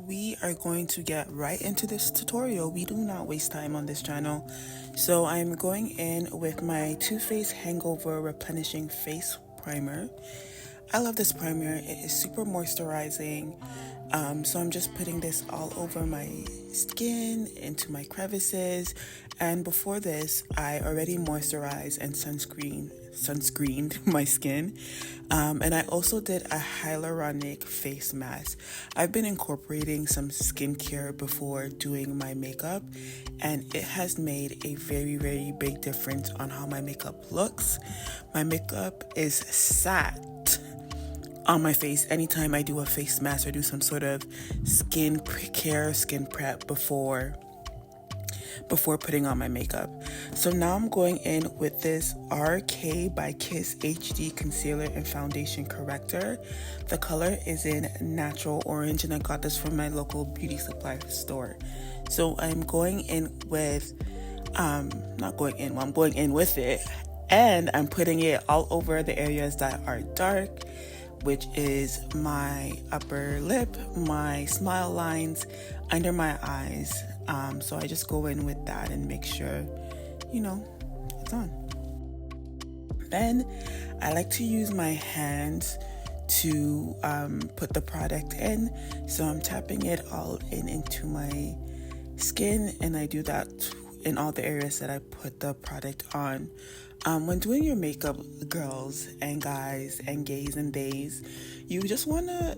we are going to get right into this tutorial. We do not waste time on this channel. So I'm going in with my Too Faced Hangover Replenishing Face Primer. I love this primer. It is super moisturizing. So I'm just putting this all over my skin, into my crevices. And before this, I already moisturized and sunscreened my skin. And I also did a hyaluronic face mask. I've been incorporating some skincare before doing my makeup, and it has made a very, very big difference on how my makeup looks. My makeup is sat on my face anytime I do a face mask or do some sort of skin prep before putting on my makeup. So now I'm going in with this RK by Kiss HD Concealer and Foundation Corrector. The color is in Natural Orange, and I got this from my local beauty supply store. So I'm going in with, I'm going in with it, and I'm putting it all over the areas that are dark, which is my upper lip, my smile lines, under my eyes. So I just go in with that and make sure, it's on. Then I like to use my hands to put the product in. So I'm tapping it all into my skin, and I do that in all the areas that I put the product on. When doing your makeup, girls and guys and gays and days, you just want to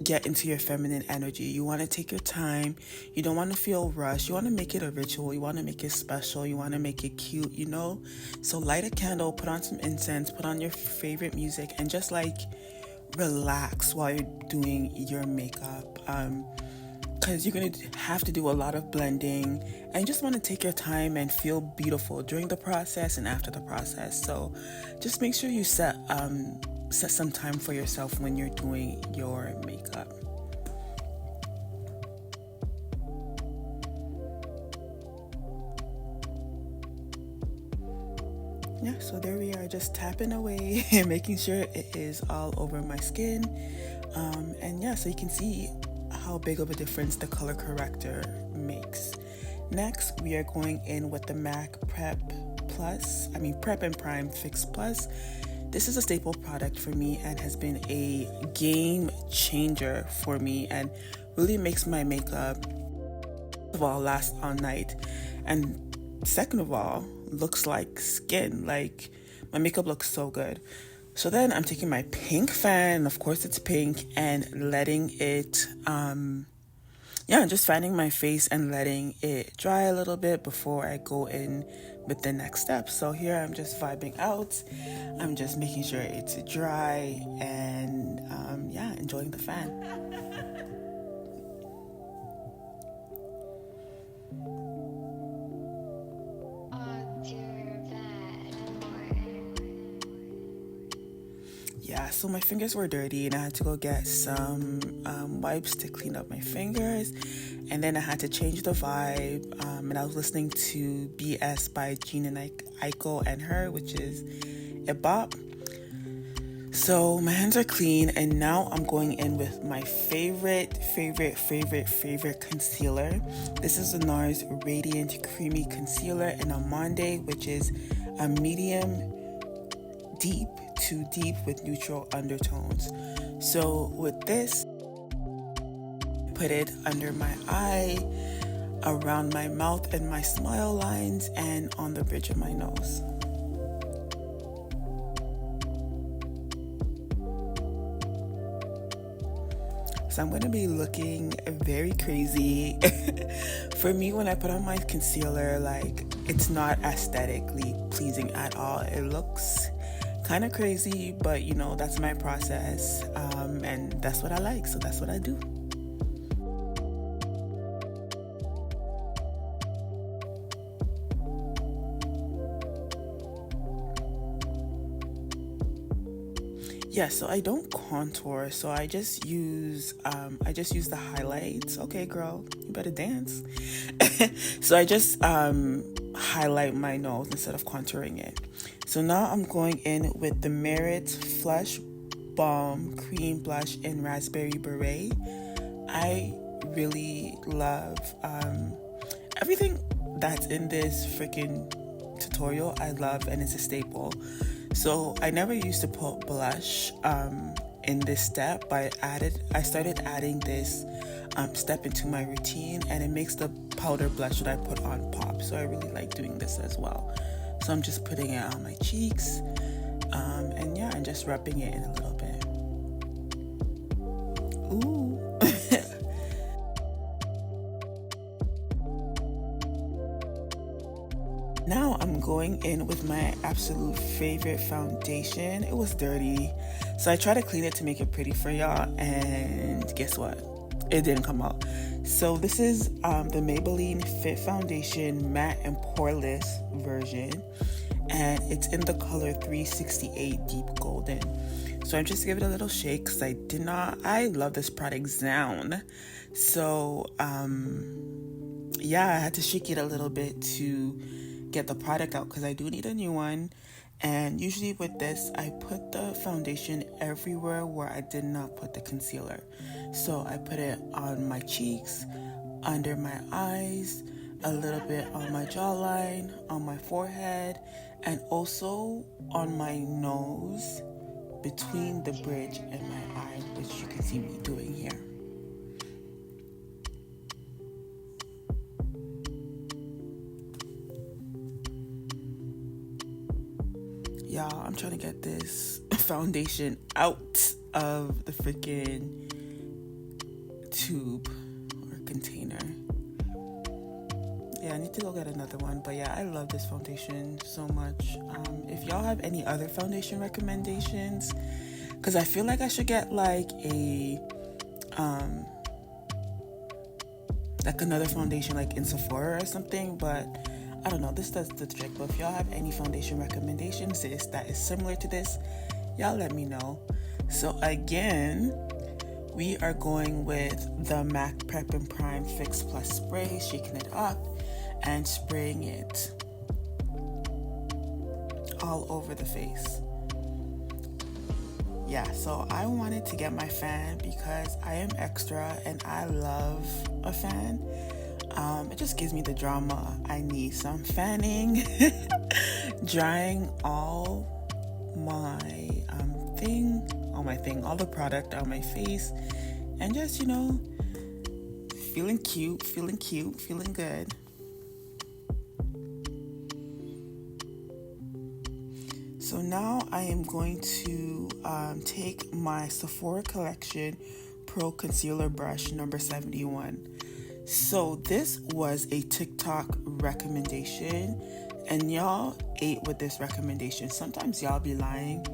get into your feminine energy. You want to take your time. You don't want to feel rushed. You want to make it a ritual. You want to make it special. You want to make it cute, So light a candle, put on some incense, put on your favorite music, and just relax while you're doing your makeup. Because you're going to have to do a lot of blending, and you just want to take your time and feel beautiful during the process and after the process. So just make sure you set some time for yourself when you're doing your makeup. Yeah, so there we are, just tapping away and making sure it is all over my skin. And yeah, so you can see how big of a difference the color corrector makes. Next, we are going in with the MAC Prep and Prime Fix Plus. This is a staple product for me and has been a game changer for me, and really makes my makeup, first of all, last all night, and second of all, looks like skin. Like, my makeup looks so good. So then I'm taking my pink fan, of course it's pink, and letting it, just fanning my face and letting it dry a little bit before I go in with the next step. So here I'm just vibing out. I'm just making sure it's dry and, enjoying the fan. Yeah, so my fingers were dirty and I had to go get some wipes to clean up my fingers, and then I had to change the vibe, and I was listening to BS by Jean and Aiko and Her, which is a bop. So my hands are clean, and now I'm going in with my favorite concealer. This is the NARS Radiant Creamy Concealer in Amande, which is a medium deep to deep with neutral undertones. So with this, put it under my eye, around my mouth and my smile lines, and on the bridge of my nose. So I'm going to be looking very crazy. For me, when I put on my concealer, it's not aesthetically pleasing at all. It looks kind of crazy, but that's my process, and that's what I like, so that's what I do. Yeah, so I don't contour, so I just use the highlights. Okay, girl, you better dance. So I just highlight my nose instead of contouring it. So now I'm going in with the Merit Flush Balm Cream Blush in Raspberry Beret. I really love everything that's in this freaking tutorial. I love, and it's a staple. So I never used to put blush in this step, but I started adding this step into my routine, and it makes the powder blush that I put on pop. So I really like doing this as well. So I'm just putting it on my cheeks, and yeah, and just rubbing it in a little bit. Ooh. Now I'm going in with my absolute favorite foundation. It was dirty, so I tried to clean it to make it pretty for y'all, and guess what? It didn't come out. So this is the Maybelline Fit Foundation Matte and Poreless version, and it's in the color 368 Deep Golden. So I'm just giving it a little shake because I love this product sound. So yeah, I had to shake it a little bit to get the product out because I do need a new one. And usually with this, I put the foundation everywhere where I did not put the concealer. So I put it on my cheeks, under my eyes, a little bit on my jawline, on my forehead, and also on my nose, between the bridge and my eye, which you can see me doing here. Y'all, I'm trying to get this foundation out of the freaking tube or container. Yeah, I need to go get another one. But yeah, I love this foundation so much. If y'all have any other foundation recommendations, because I feel like I should get like another foundation like in Sephora or something, but I don't know, this does the trick. But if y'all have any foundation recommendations that is similar to this, y'all let me know. So again, we are going with the MAC Prep and Prime Fix Plus spray, shaking it up and spraying it all over the face. Yeah, so I wanted to get my fan because I am extra and I love a fan. It just gives me the drama I need. So I'm fanning, drying all the product on my face, and just, feeling cute, feeling good. So now I am going to take my Sephora Collection Pro Concealer Brush number 71. So this was a TikTok recommendation, and y'all ate with this recommendation. Sometimes y'all be lying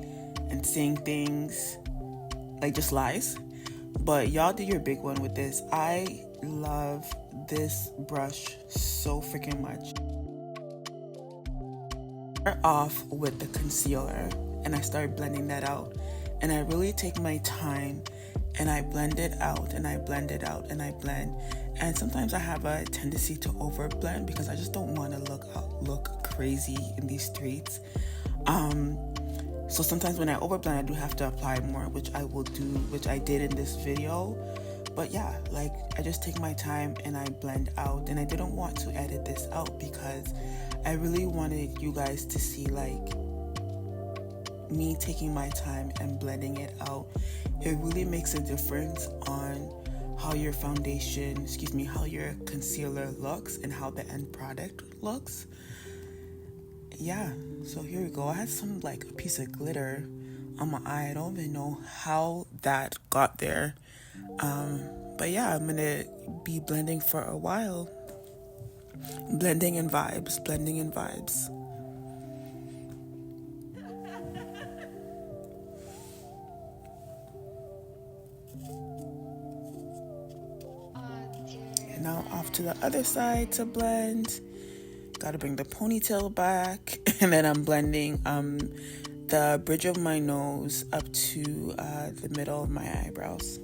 and saying things like just lies, but y'all did your big one with this. I love this brush so freaking much. Start off with the concealer, and I start blending that out, and I really take my time and I blend it out, and I blend it out, and I blend. And sometimes I have a tendency to over blend because I just don't want to look crazy in these streets. So sometimes when I over blend, I do have to apply more, which I will do, which I did in this video. But yeah, like I just take my time and I blend out, and I didn't want to edit this out because I really wanted you guys to see like me taking my time and blending it out. It really makes a difference on how your how your concealer looks and how the end product looks. Yeah, so here we go. I had some like a piece of glitter on my eye. I don't even know how that got there. But yeah, I'm gonna be blending for a while. Blending in vibes. And now off to the other side to blend. Gotta bring the ponytail back. And then I'm blending the bridge of my nose up to the middle of my eyebrows.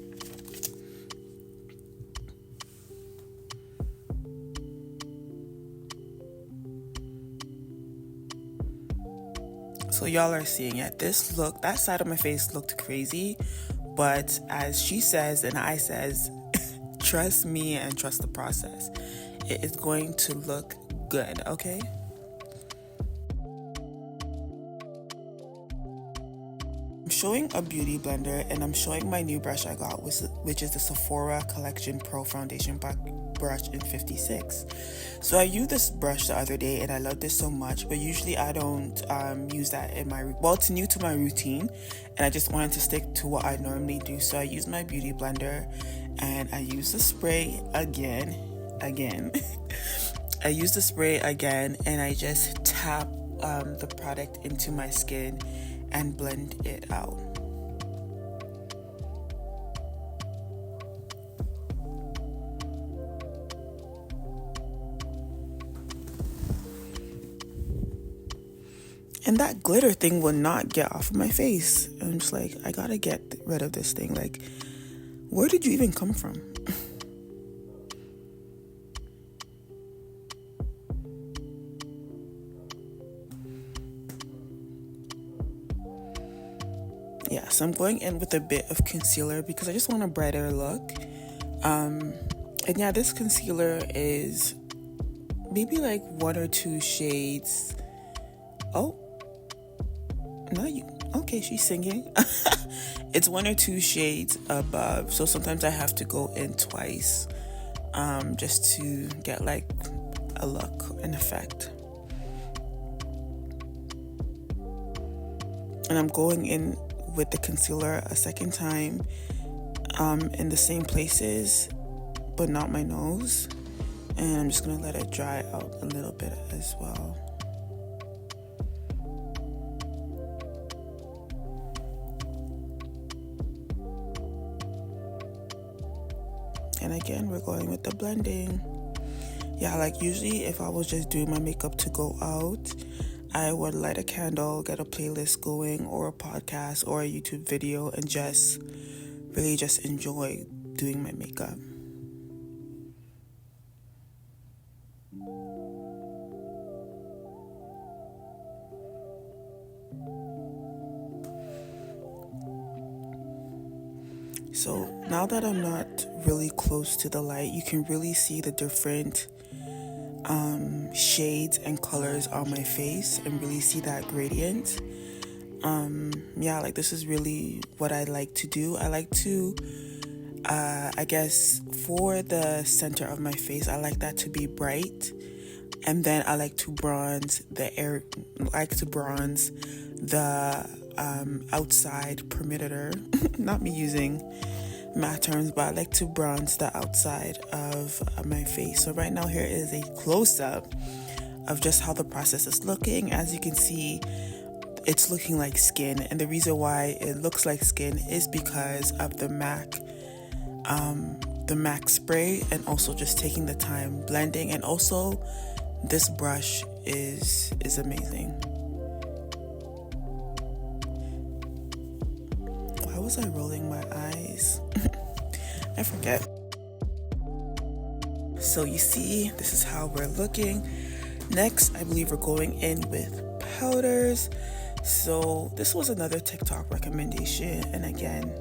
So y'all are seeing it. That side of my face looked crazy, but as she says and I says, trust me and trust the process. It is going to look good, okay? I'm showing a beauty blender, and I'm showing my new brush I got, which is the Sephora Collection Pro Foundation brush in 56. So I used this brush the other day and I love this so much, but usually I don't use that in my, well, it's new to my routine and I just wanted to stick to what I normally do. So I use my beauty blender and I use the spray again. I use the spray again and I just tap the product into my skin and blend it out. And that glitter thing will not get off of my face. And I'm just like, I gotta get rid of this thing. Like, where did you even come from? Yeah, so I'm going in with a bit of concealer because I just want a brighter look. And yeah, this concealer is maybe like 1 or 2 shades. Oh, not you. Okay, she's singing. It's 1 or 2 shades above. So sometimes I have to go in twice just to get like a look, an effect. And I'm going in with the concealer a second time in the same places, but not my nose. And I'm just going to let it dry out a little bit as well. And again, we're going with the blending. Yeah, like usually if I was just doing my makeup to go out, I would light a candle, get a playlist going or a podcast or a YouTube video and just really just enjoy doing my makeup. So now that I'm not really close to the light, you can really see the different shades and colors on my face and really see that gradient. Yeah, like this is really what I like to do. I like to I guess for the center of my face, I like that to be bright, and then I like to bronze the outside perimeter. Not me using matte terms, but I like to bronze the outside of my face. So right now here is a close-up of just how the process is looking. As you can see, it's looking like skin, and the reason why it looks like skin is because of the MAC spray, and also just taking the time blending, and also this brush is amazing. Why was I rolling my eyes? I forget. So you see, this is how we're looking. Next, I believe we're going in with powders. So this was another TikTok recommendation, and again,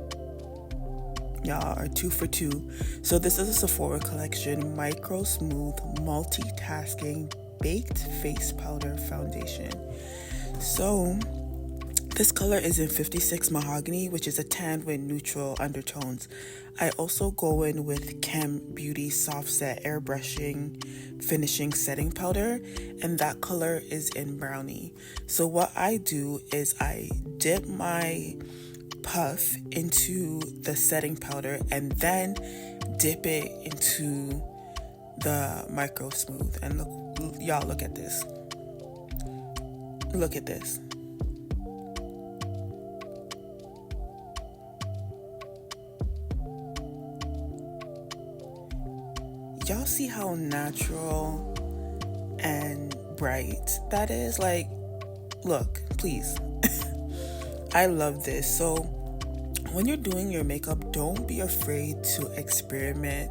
y'all are 2 for 2. So this is a Sephora Collection Micro Smooth Multitasking Baked Face Powder Foundation. So this color is in 56 Mahogany, which is a tan with neutral undertones. I also go in with Chem Beauty Soft Set Airbrushing Finishing Setting Powder, and that color is in Brownie. So what I do is I dip my puff into the setting powder and then dip it into the Micro Smooth. And look, y'all, look at this. Look at this. Y'all see how natural and bright that is? Like, look, please. I love this. So when you're doing your makeup, don't be afraid to experiment.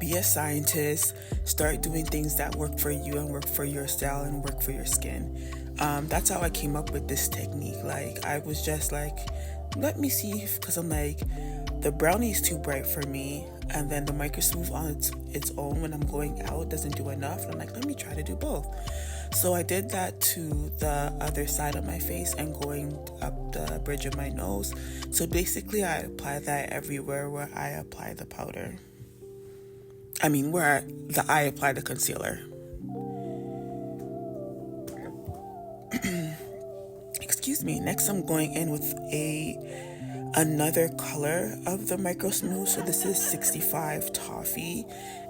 Be a scientist. Start doing things that work for you and work for your style and work for your skin. That's how I came up with this technique. Like, I was just like, let me see, because I'm like, the brownie is too bright for me, and then the micro smooth on its own when I'm going out doesn't do enough. And I'm like, let me try to do both. So I did that to the other side of my face and going up the bridge of my nose. So basically I apply that everywhere where I apply the powder. Where I apply the concealer. Excuse me. Next I'm going in with another color of the micro smooth. So this is 65 Toffee,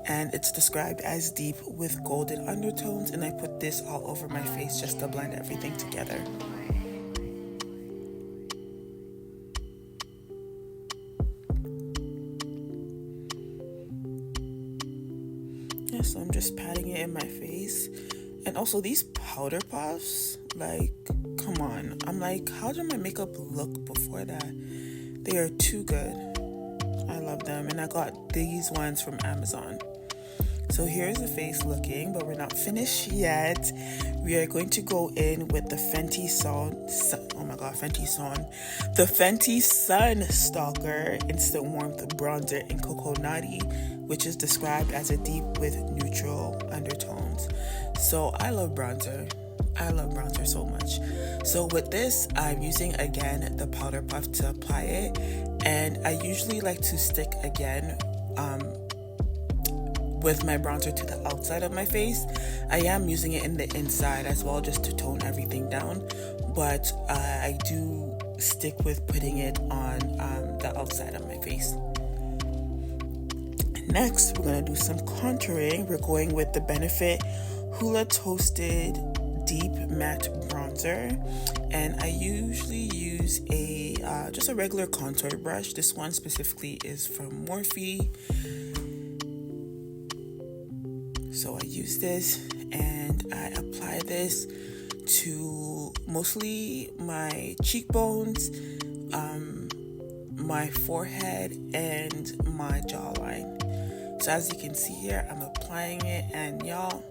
and it's described as deep with golden undertones, and I put this all over my face just to blend everything together. Yeah, so I'm just patting it in my face. And also these powder puffs, like, come on. I'm like, how did my makeup look before that? They are too good. I love them. And I got these ones from Amazon. So here's the face looking, but we're not finished yet. We are going to go in with the Fenty Sun Stalker Instant Warmth Bronzer in Coconutty, which is described as a deep with neutral undertones. So I love bronzer. I love bronzer so much. So with this, I'm using again the powder puff to apply it, and I usually like to stick again with my bronzer to the outside of my face. I am using it in the inside as well just to tone everything down, but I do stick with putting it on the outside of my face. Next, we're going to do some contouring. We're going with the Benefit Hoola Toasted Deep Matte Bronzer, and I usually use just a regular contour brush. This one specifically is from Morphe. So I use this and I apply this to mostly my cheekbones, my forehead, and my jawline. So as you can see here, I'm applying it, and y'all,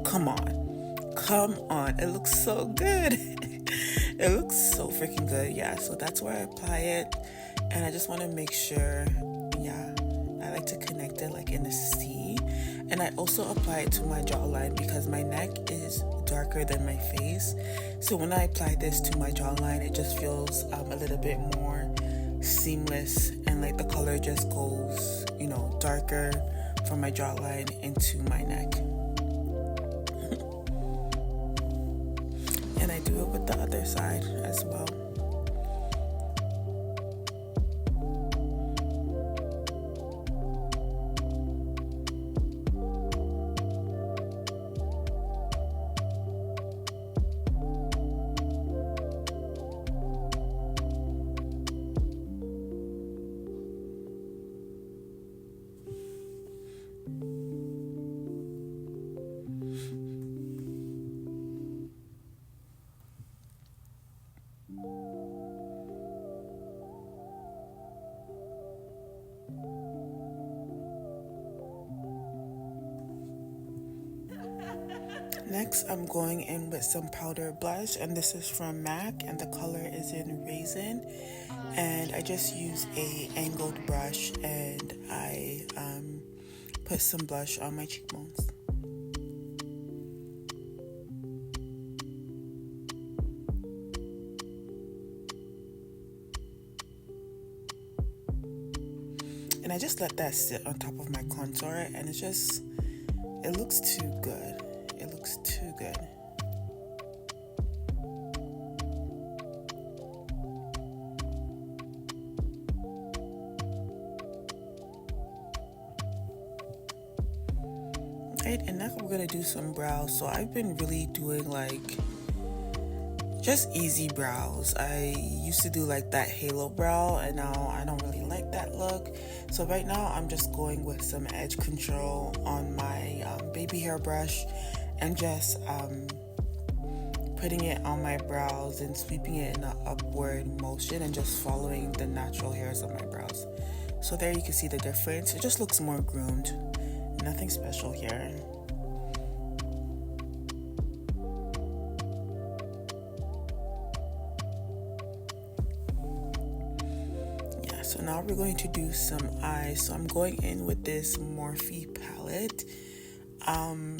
come on, it looks so good. It looks so freaking good. Yeah, so that's where I apply it, and I just want to make sure, I like to connect it like in a C. And I also apply it to my jawline because my neck is darker than my face. So when I apply this to my jawline, it just feels a little bit more seamless, and like the color just goes, darker from my jawline into my neck. And I do it with the other side as well. Next, I'm going in with some powder blush, and this is from MAC, and the color is in Raisin. And I just use a angled brush, and I put some blush on my cheekbones. And I just let that sit on top of my contour, and it looks too good. It looks too good. Right, and now we're gonna do some brows. So I've been really doing like just easy brows. I used to do like that halo brow, and now I don't really like that look. So right now I'm just going with some edge control on my baby hair brush, and just putting it on my brows and sweeping it in an upward motion and just following the natural hairs of my brows. So there you can see the difference. It just looks more groomed. Nothing special here. Yeah, so now now we're going to do some eyes. So I'm going in with this Morphe palette. I'm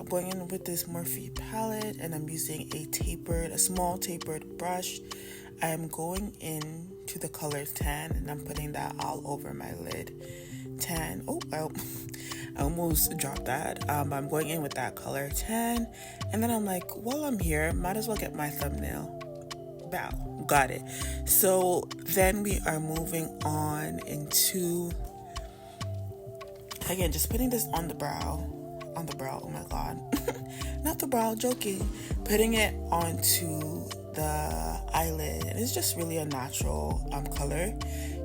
going in with this Morphe palette, and I'm using a small tapered brush. I am going in to the color tan, and I'm putting that all over my lid. Tan. Oh, I almost dropped that. I'm going in with that color tan, and then I'm like, while I'm here, might as well get my thumbnail. Bow. Got it. So then we are moving on into, again, just putting this on the brow. Oh my god. Not the brow, joking. Putting it onto the eyelid, and it's just really a natural color.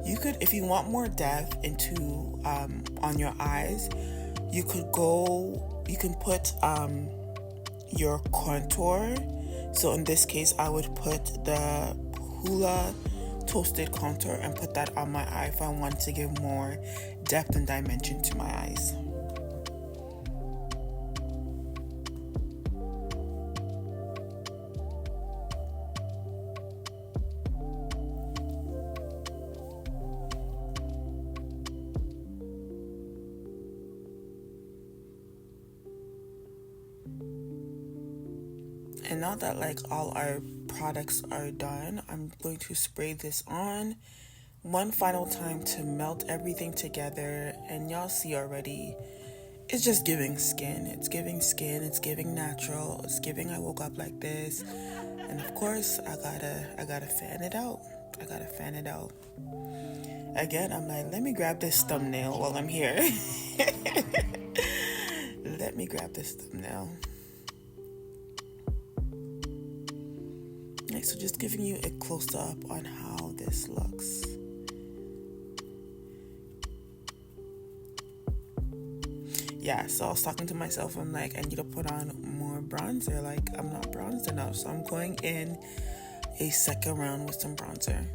You could, if you want more depth into on your eyes, you can put your contour. So in this case, I would put the Hoola Toasted Contour and put that on my eye if I want to give more depth and dimension to my eyes. And now that like all our products are done, I'm going to spray this on one final time to melt everything together. And y'all see already, it's just giving skin. It's giving skin. It's giving natural. It's giving I woke up like this. And of course, I gotta fan it out. Again, I'm like, let me grab this thumbnail while I'm here. Let me grab this thumbnail. So just giving you a close-up on how this looks. Yeah, so I was talking to myself, I'm like, I need to put on more bronzer. Like, I'm not bronzed enough, so I'm going in a second round with some bronzer.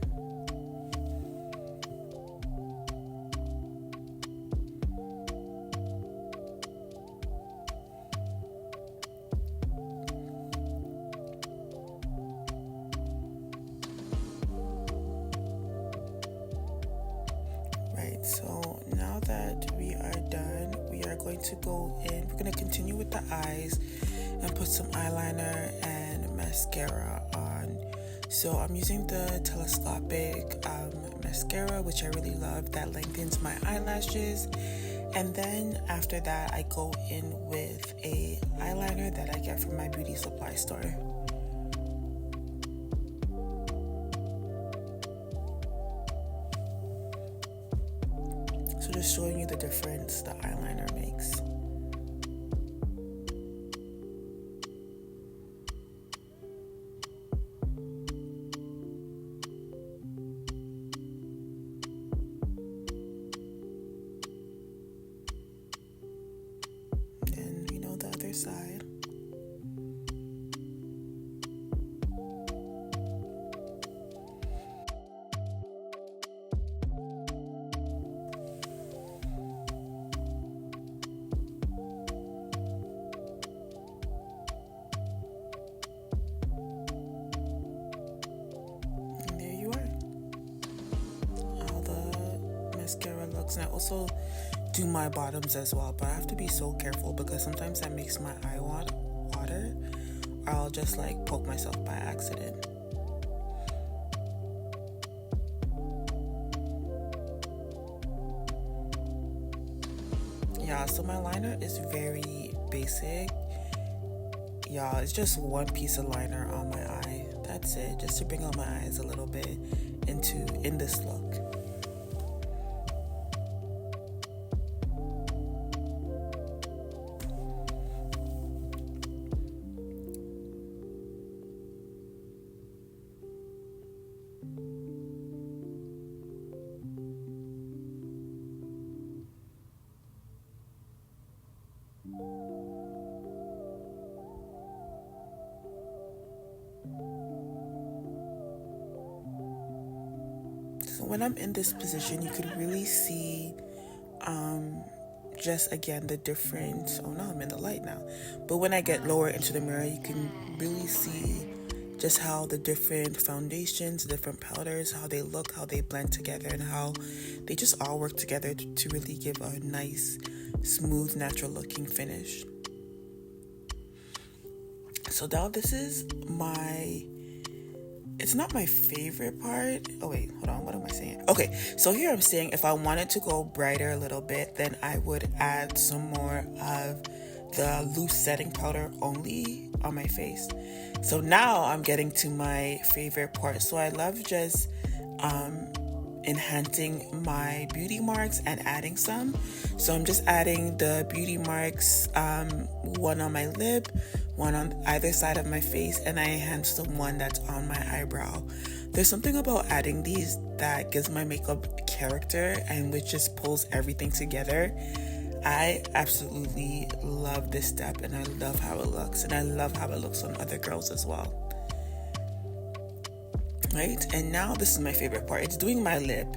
So now that we are done, we are going to go in. We're going to continue with the eyes and put some eyeliner and mascara on. So I'm using the telescopic mascara, which I really love, that lengthens my eyelashes. And then after that, I go in with a eyeliner that I get from my beauty supply store. So just showing you the difference the eyeliner makes. And we know the other side. Mascara looks, and I also do my bottoms as well, but I have to be so careful because sometimes that makes my eye water, or I'll just like poke myself by accident. Yeah, so my liner is very basic. Y'all, it's just one piece of liner on my eye. That's it, just to bring out my eyes a little bit in this look. So when I'm in this position, you could really see just again the difference. Oh no, I'm in the light now. But when I get lower into the mirror, you can really see just how the different foundations, different powders, how they look, how they blend together, and how they just all work together to really give a nice, smooth, natural looking finish. So now this is it's not my favorite part. Oh wait, hold on, what am I saying? Okay, so here I'm saying if I wanted to go brighter a little bit, then I would add some more of the loose setting powder only on my face. So now I'm getting to my favorite part. So I love just enhancing my beauty marks and adding some. So I'm just adding the beauty marks, one on my lip, one on either side of my face, and I enhance the one that's on my eyebrow. There's something about adding these that gives my makeup character and which just pulls everything together. I absolutely love this step, and I love how it looks, and I love how it looks on other girls as well. Right, and now this is my favorite part. It's doing my lip.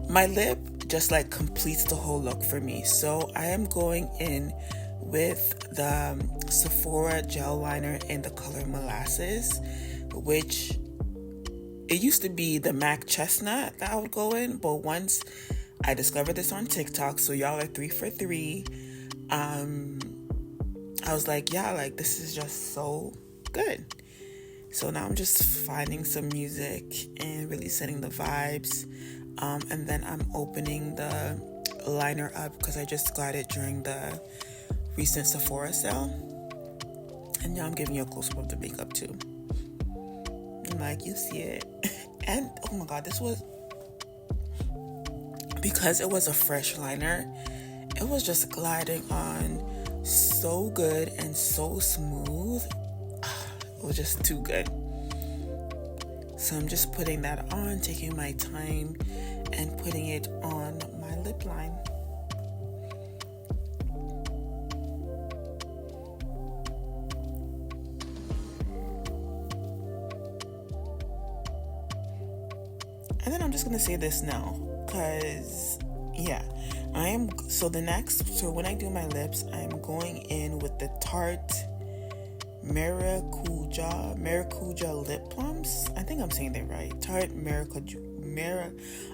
My lip just like completes the whole look for me. So I am going in with the Sephora gel liner in the color Molasses, which it used to be the MAC Chestnut that I would go in, but once I discovered this on TikTok, so y'all are 3 for 3, I was like, yeah, like this is just so good. So now I'm just finding some music and really setting the vibes, and then I'm opening the liner up because I just got it during the recent Sephora sale, and now I'm giving you a close-up of the makeup too. And like you see it, and oh my god, this was, because it was a fresh liner, it was just gliding on so good and so smooth. It was just too good. So I'm just putting that on, taking my time and putting it on my lip line. And then I'm just gonna say this now, cause yeah, so when I do my lips, I'm going in with the Tarte Maracuja lip plums. I think I'm saying that right. Tarte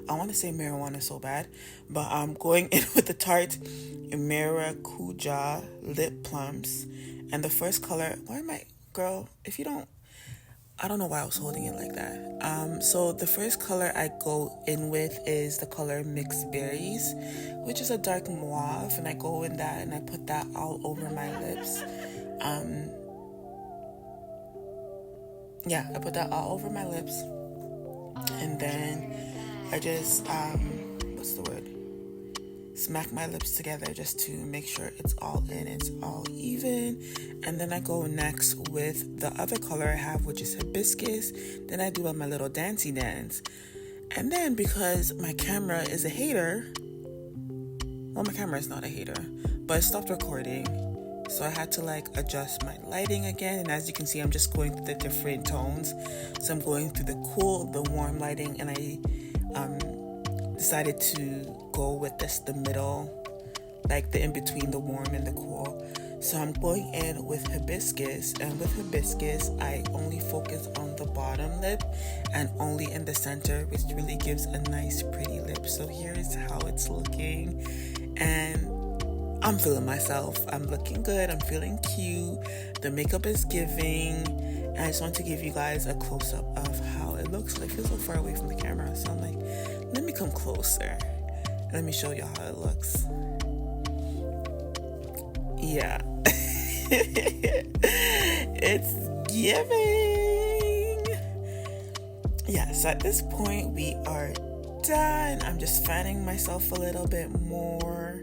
I want to say marijuana so bad, but I'm going in with the Tarte Maracuja lip plums. And the first color, girl, I don't know why I was holding it like that. So the first color I go in with is the color Mixed Berries, which is a dark mauve, and I go in that and I put that all over my lips. I put that all over my lips, and then I just smack my lips together just to make sure it's all in, it's all even. And then I go next with the other color I have, which is Hibiscus. Then I do my little dancey dance, and then because my camera is a hater, well, my camera is not a hater, but it stopped recording. So I had to adjust my lighting again, and as you can see, I'm just going through the different tones. So I'm going through the cool, the warm lighting, and I decided to go with the middle, the in between the warm and the cool. So I'm going in with Hibiscus, and with Hibiscus, I only focus on the bottom lip and only in the center, which really gives a nice, pretty lip. So here is how it's looking, and I'm feeling myself. I'm looking good. I'm feeling cute. The makeup is giving. And I just want to give you guys a close-up of how it looks. I feel so far away from the camera. So I'm like, let me come closer. Let me show y'all how it looks. Yeah. It's giving. Yeah, so at this point, we are done. I'm just fanning myself a little bit more.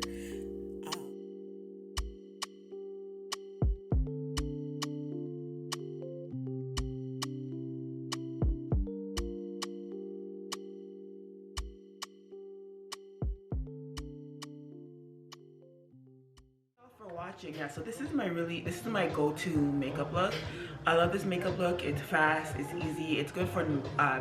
Watching. Yeah, so this is my go-to makeup look. I love this makeup look. It's fast, it's easy, it's good for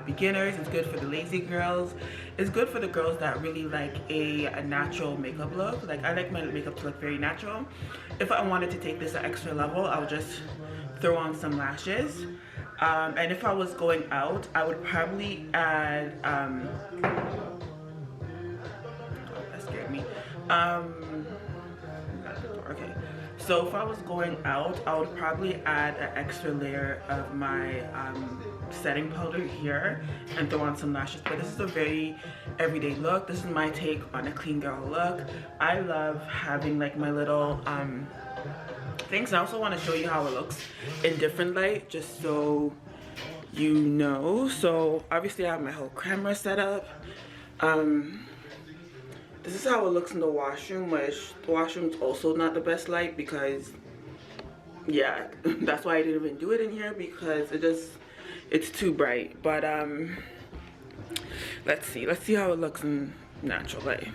beginners, it's good for the lazy girls, it's good for the girls that really like a natural makeup look. I like my makeup to look very natural. If I wanted to take this an extra level, I'll just throw on some lashes. And if I was going out, I would probably add oh, that scared me. Okay, so if I was going out, I would probably add an extra layer of my setting powder here and throw on some lashes. But this is a very everyday look. This is my take on a clean girl look. I love having like my little things. I also want to show you how it looks in different light, just so you know. So obviously I have my whole camera set up. This is how it looks in the washroom, which the washroom's also not the best light because, yeah, that's why I didn't even do it in here, because it's too bright. But let's see how it looks in natural light.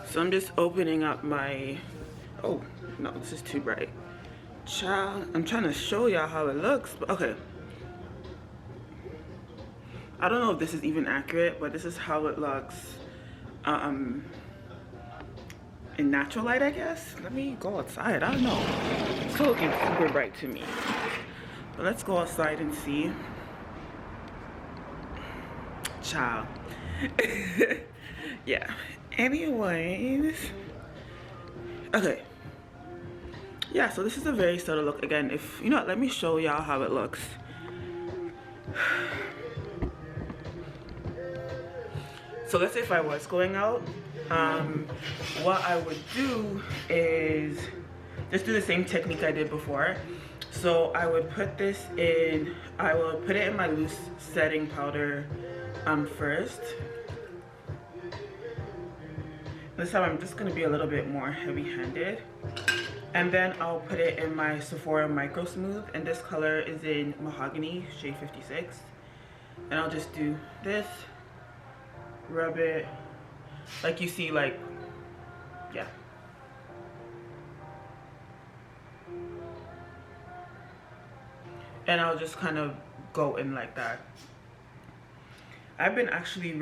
So I'm just opening up my, oh no, this is too bright. Child, I'm trying to show y'all how it looks, but okay. I don't know if this is even accurate, but this is how it looks in natural light, I guess. Let me go outside. I don't know. It's still looking super bright to me. But let's go outside and see. Child. Yeah. Anyways. Okay. Yeah, so this is a very subtle look. Again, if, you know what, let me show y'all how it looks. So let's say if I was going out, what I would do is just do the same technique I did before. So I would put this in, I will put it in my loose setting powder first. This time I'm just gonna be a little bit more heavy-handed. And then I'll put it in my Sephora Micro Smooth, and this color is in Mahogany, shade 56. And I'll just do this. Rub it like you see, like, yeah. And I'll just kind of go in like that. I've been actually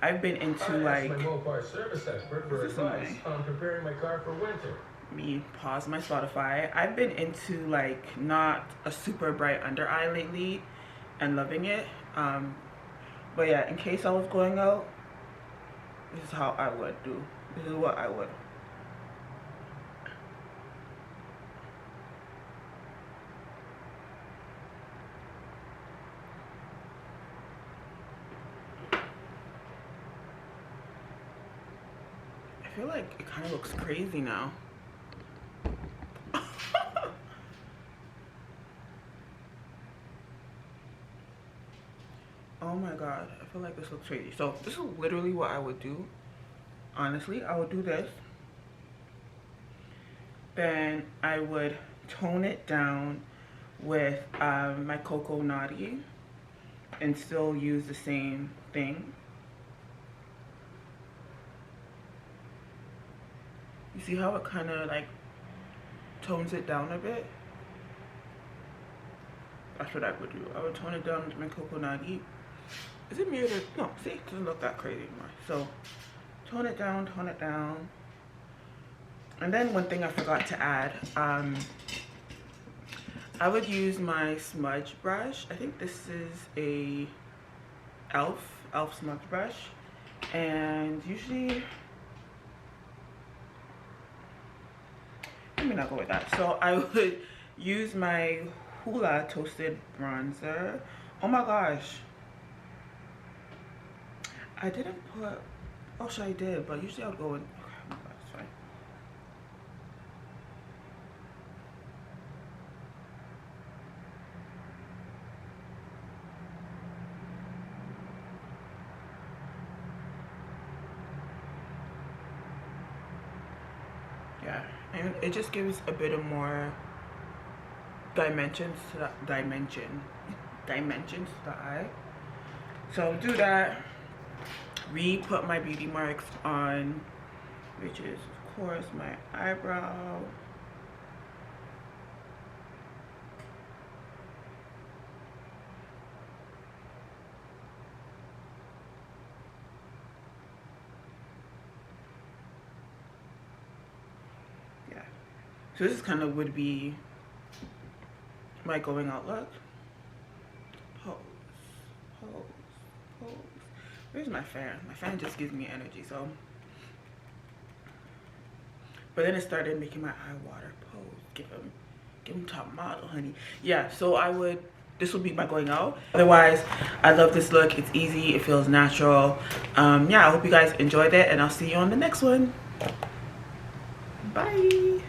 I've been into like, my Mopar service expert for advice on preparing my car for winter. Me pause my Spotify. I've been into like not a super bright under eye lately and loving it. But yeah, in case I was going out, this is how I would do. This is what I would. I feel like it kind of looks crazy now. Oh my god, I feel like this looks crazy. So this is literally what I would do. Honestly, I would do this. Then I would tone it down with my Cocoa Naughty and still use the same thing. You see how it kind of like tones it down a bit? That's what I would do. I would tone it down with my Cocoa Naughty. Is it muted? No, see, it doesn't look that crazy anymore. So tone it down, tone it down. And then one thing I forgot to add, I would use my smudge brush. I think this is a elf smudge brush. And usually, let me not go with that. So I would use my Hoola Toasted Bronzer. Oh my gosh. I didn't put, oh sure I did, but usually I would go with, okay, oh my god, it's fine. Yeah, and it just gives a bit of more dimensions to the dimensions to the eye. So do that. Re-put my beauty marks on, which is of course my eyebrow. Yeah, So this kind of would be my going out look. Pose, pose, pose. Where's my fan? My fan just gives me energy, so. But then it started making my eye water. Pose, give him top model, honey. Yeah, so this would be my going out. Otherwise, I love this look. It's easy, it feels natural. Yeah, I hope you guys enjoyed it, and I'll see you on the next one. Bye.